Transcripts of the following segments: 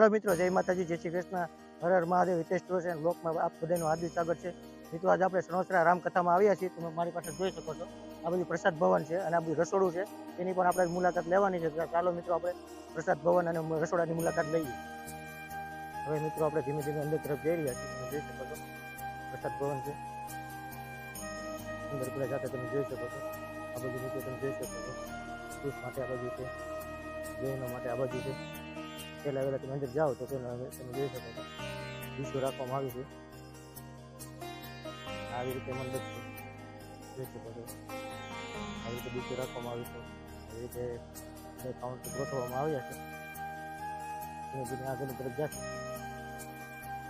હાલો મિત્રો, જય માતાજી, જય શ્રી કૃષ્ણ, હર હર મહાદેવ. હિતેશ ટુર્સ એન્ડ બ્લોગમાં આપ બધાનું હાર્દિક સ્વાગત છે. મિત્રો, આજે આપણે સણોસરા રામકથામાં આવ્યા છીએ. તમે મારી પાસે જોઈ શકો છો, આ બધું પ્રસાદ ભવન છે અને આ બધું રસોડું છે. તેની પણ આપણે મુલાકાત લેવાની છે. ચાલો મિત્રો, આપણે પ્રસાદ ભવન અને રસોડાની મુલાકાત લઈએ. હવે મિત્રો, આપણે ધીમે ધીમે અંદર તરફ જઈ રહ્યા છીએ. તમે જોઈ શકો છો, પ્રસાદ ભવન છે. અંદર પેલા જાતે તમે જોઈ શકો છો. આ બધું મિત્રો તમે જોઈ શકો છો. પુરુષ માટે આ બાજુ છે, બહેનો માટે આ બાજુ છે. પહેલા વહેલા તમે અંદર જાઓ તો તમે જોઈ શકો છો, ડીશો રાખવામાં આવી છે. આવી રીતે મંડપ છે, જોઈ શકો છો. આવી રીતે ડીશો રાખવામાં આવી છે. આવી રીતે કાઉન્ટર ગોઠવવામાં આવ્યા છે. ધીમે ધીમે આગળની તરફ જશે,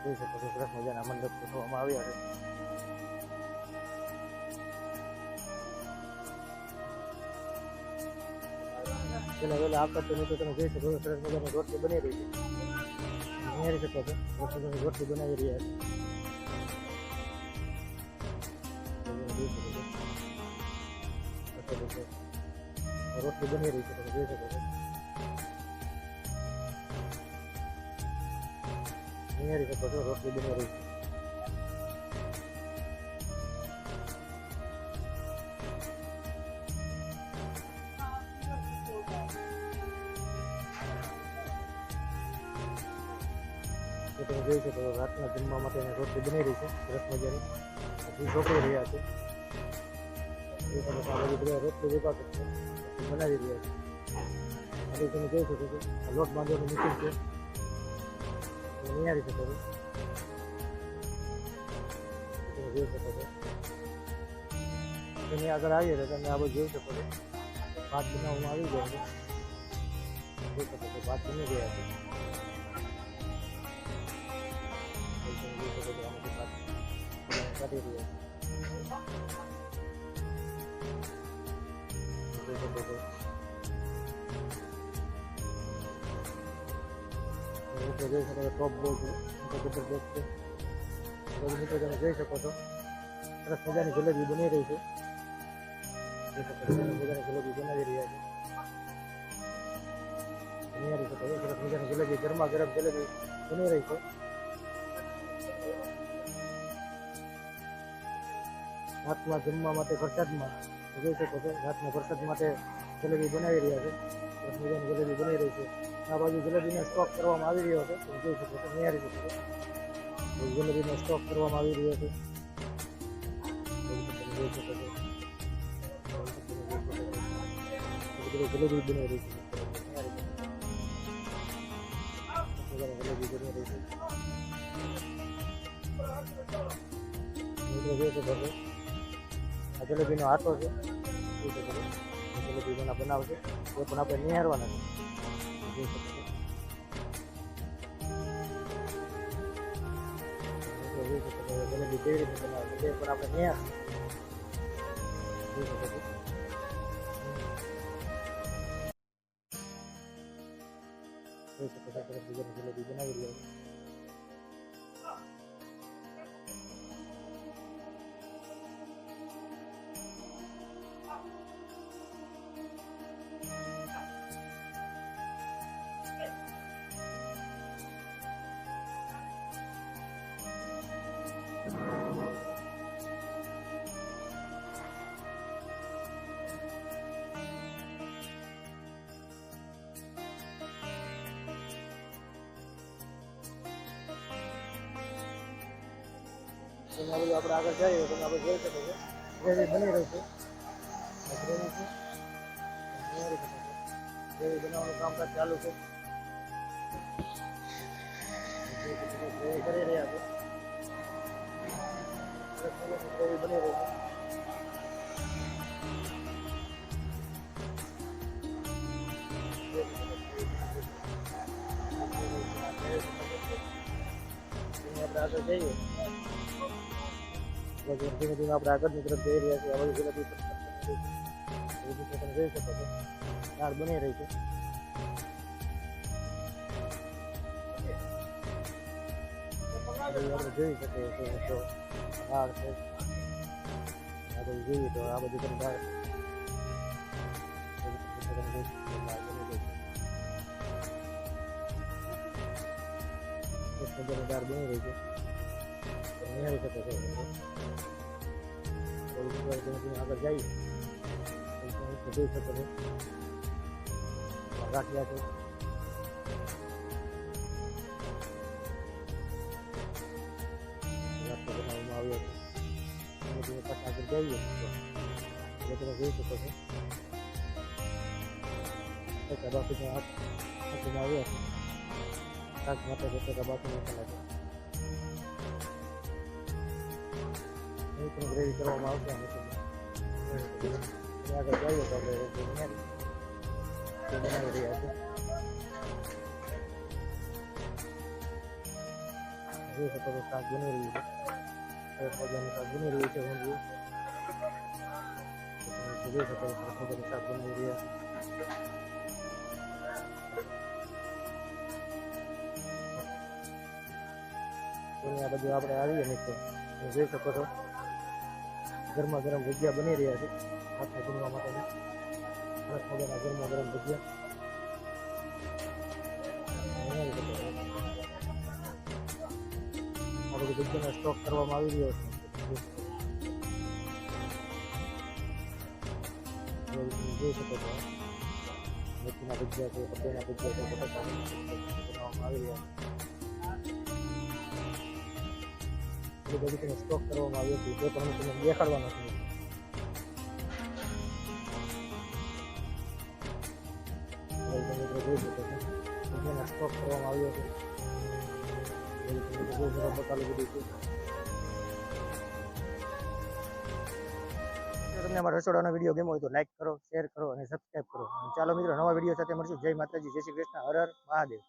જોઈ શકો છો. સરસ મજાના મંડપ ગોઠવવામાં આવ્યા છે. પેલા વહેલા આવતા તો મિત્રો તમે જોઈ શકો છો, સરસ મજાની રોટલી બની રહી છે. નિહાળી શકો છો, રોટલી બનાવી રહ્યા છે. રોટલી બની રહી છે, તમે જોઈ શકો છો. નિહાળી શકો છો, રોટલી બની રહી છે. તમે જોઈ શકો છો, રાતના જમવા માટે રોટલી બની રહી છે, સરસ મજાની. હજી ઢોકળી રહ્યા છે. રોટલી વિભાગ બનાવી રહ્યા છે. તમે જોઈ શકો છો, લોટ બાંધવાનું મશીન છે, નિહાળી શકો છો. તમે જોઈ શકો છો, એની આગળ આવીએ તો તમે આ બધું જોઈ શકો છો. ભાત બનાવવામાં આવી ગયા છે, જોઈ શકો છો. ભાત બની ગયા છે. કાઢી રહ્યા છે. જોઈ શકો છો, ટોપ બોલ છે, જબરદસ્ત છે. મિત્રો તમે જોઈ શકો છો, સરસ મજાની જલેબી બની રહી છે. સરસ મજાની જલેબી બનાવી રહ્યા છે. નિહાળી શકો છો, સરસ મજાની જલેબી, ગરમા ગરમ જલેબી બની રહી છે. રાતમાં જમવા માટે પ્રસાદમાં જોઈ શકો છો, રાતના પ્રસાદ માટે જલેબી બનાવી રહ્યા છે. સરસ મજાની જલેબી બની રહી છે. આ બાજુ જલેબીનો સ્ટોક કરવામાં આવી રહ્યો છે, તમે જોઈ શકો છો. નિહાળી શકો છો, જલેબીનો સ્ટોક કરવામાં આવી રહ્યો છે. જોઈ શકો છો, જલેબી બની રહી છે. જલેબી બની રહી છે. જોઈ શકો છો, આ જલેબીનો આટો છે. જલેબી બનાવશે, એ પણ આપણે નિહાળવાના છે. જોઈ શકો છો, જલેબી કેવી રીતે બનાવશે એ પણ આપણે નિહાળશું. જોઈ શકો છો, જલેબી બનાવી રહ્યા છે. આપણે આગળ જઈએ તો આપણે જોઈ શકીએ છીએ, ગ્રેવી બની રહી છે. ગ્રેવી છે, ગ્રેવી બનાવવાનું કામકાજ ચાલુ છે. ગ્રેવી કરી રહ્યા છે. ગ્રેવી બની રહી છે. આપણે આગળ જઈએ, ધીમે ધીમે આપણે આગળની તરફ જઈ રહ્યા છીએ. આ બધું જલેબી તમે જોઈ શકો છો, દાળ બની રહી છે. આપણે જોઈ શકીએ છીએ તો દાળ છે. આ બધું જોઈએ તો આ બધી તમે દાળ મજાની દાળ બની રહી છે. નિહાળી શકો છો. આગળ જઈએ જોઈ શકો છો ગાંઠિયા છે. બનાવવામાં આવ્યો છે અને પાછા આગળ જઈએ તો તમે જોઈ શકો છો બાફીના હાથ હાથમાં આવ્યા છે. શાક માટે બટેકા બાફી નાખેલા છે. અહીં પણ ગ્રેવી કરવામાં આવશે અને આગળ જઈએ તો આપણે બનાવી રહ્યા છે. જોઈ શકો છો શાક બની રહ્યું છે. મજાનું શાક બની રહ્યું છે. જોઈ શકો છો મજાનું શાક બની રહ્યા છે. આ બધું આપણે આવીએ મિત્રો જોઈ શકો છો ગરમા ગરમ ભજીયા બની રહ્યા છે. હાથમાં જમવા માટેના સરસ મજાના ગરમા ગરમ ભજીયા આ બધી ભજીયાનો સ્ટોક કરવામાં આવી રહ્યો છે. જોઈ શકો છો મેથીના ભજીયા છે, પપૈયાના ભજીયા છે, બટાકાના બનાવવામાં આવી રહ્યા છે. બધું સ્ટોક કરવામાં આવ્યો છે તે પણ તમને દેખાડવાનો છે. સ્ટોક કરવામાં આવ્યો છે. તમને અમારા રસોડાનો વિડીયો ગમ્યો હોય તો લાઈક કરો, શેર કરો અને સબસ્ક્રાઈબ કરો. ચાલો મિત્રો નવા વિડીયો સાથે મળશું. જય માતાજી, જય શ્રી કૃષ્ણ, હર હર મહાદેવ.